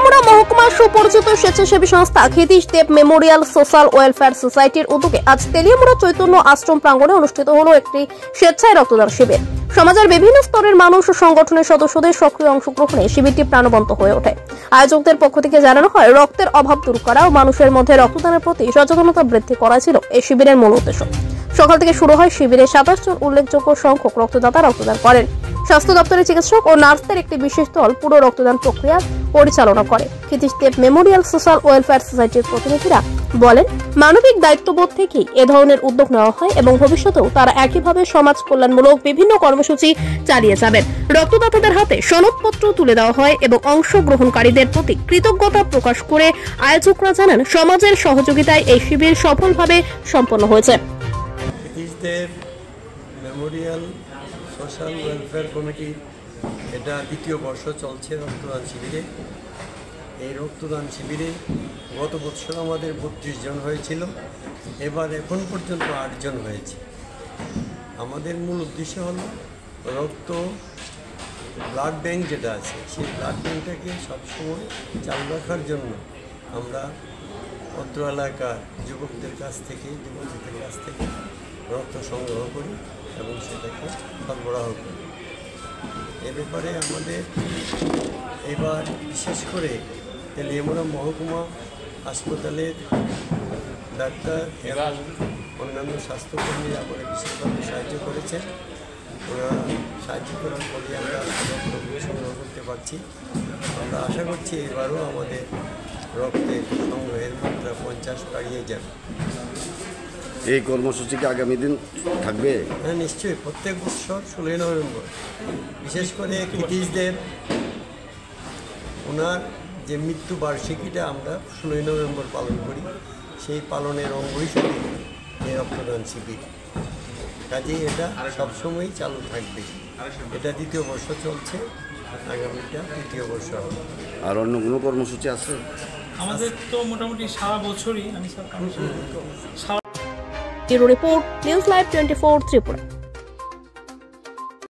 তেলিয়ামুড়া মহকুমার সুপরিচিত স্বেচ্ছাসেবী সংস্থা ক্ষিতীশ দেব মেমোরিয়াল সোশ্যাল ওয়েলফেয়ার সোসাইটির উদ্যোগে আজ তেলিয়ামুড়া চৈতন্য আশ্রম প্রাঙ্গণে অনুষ্ঠিত হলো একটি স্বেচ্ছায় রক্তদান শিবির। সমাজের বিভিন্ন স্তরের মানুষ ও সংগঠনের সদস্যদের সক্রিয় অংশগ্রহণে শিবিরটি প্রাণবন্ত হয়ে ওঠে। আয়োজকদের পক্ষ থেকে জানানো হয়, রক্তের অভাব দূর করা ও মানুষের মধ্যে রক্তদানের প্রতি সচেতনতা বৃদ্ধি করা ছিল এই শিবিরের মূল উদ্দেশ্য। সকাল থেকে শুরু হয় শিবিরে 27 জন উল্লেখযোগ্য সংখ্যক রক্তদাতা রক্তদান করেন। স্বাস্থ্য দপ্তরের চিকিৎসক ও নার্সদের একটি বিশেষ দল পুরো রক্তদান প্রক্রিয়া পরিচালনা করে। ক্ষিতীশ দেব মেমোরিয়াল সোশ্যাল ওয়েলফেয়ার সোসাইটির প্রতিনিধিরা বলেন, মানবিক দায়িত্ববোধ থেকেই এ ধরনের উদ্যোগ নেওয়া হয় এবং ভবিষ্যতেও তারা একইভাবে সমাজ কল্যাণমূলক বিভিন্ন কর্মসূচি চালিয়ে যাবেন। রক্তদাতাদের হাতে সনদপত্র তুলে দেওয়া হয় এবং অংশগ্রহণকারীদের প্রতি কৃতজ্ঞতা প্রকাশ করে আয়োজকরা জানান, সমাজের সহযোগিতায় এই শিবির সফলভাবে সম্পন্ন হয়েছে। ক্ষিতীশ দেব মেমোরিয়াল সোশ্যাল ওয়েলফেয়ার কমিটি এটা দ্বিতীয় বর্ষ চলছে রক্তদান শিবিরে। এই রক্তদান শিবিরে গত বছর আমাদের 32 জন হয়েছিল, এবার এখন পর্যন্ত 8 জন হয়েছে। আমাদের মূল উদ্দেশ্য হলো ব্লাড ব্যাংক যেটা আছে সেই ব্লাড ব্যাংকটাকে সবসময় চালু রাখার জন্য আমরা অত্র এলাকার যুবকদের কাছ থেকে রক্ত সংগ্রহ করি এবং সেটাকে সরবরাহ করি। এ ব্যাপারে আমাদের এবার বিশেষ করে তেলিয়ামুড়া মহকুমা হাসপাতালের ডাক্তার এবং অন্যান্য স্বাস্থ্যকর্মীরা আমাদের বিশেষভাবে সাহায্য করেছেন। ওনারা সাহায্য করার ফলে আমরা রক্ত সংগ্রহ করতে পারছি। আমরা আশা করছি এবারও আমাদের রক্তের সংগ্রহের মাত্রা 50 বাড়িয়ে যাবে। এই কর্মসূচি কি আগামী দিন থাকবে? হ্যাঁ, নিশ্চয়ই। প্রত্যেক বছর 16 নভেম্বর বিশেষ করে ক্ষিতীশ দেব ওনার যে মৃত্যু বার্ষিকীটা আমরা 16 নভেম্বর পালন করি, সেই পালনের অঙ্গ হিসেবে এই রক্তদান শিবির। কাজেই এটা সবসময়ই চালু থাকবে। এটা দ্বিতীয় বর্ষ চলছে, আগামীটা তৃতীয় বর্ষ হবে। আর অন্য কোনো কর্মসূচি আছে? আমাদের তো মোটামুটি সারা বছরই রিপোর্ট নিউজ লাইভ 24 ত্রিপুরা।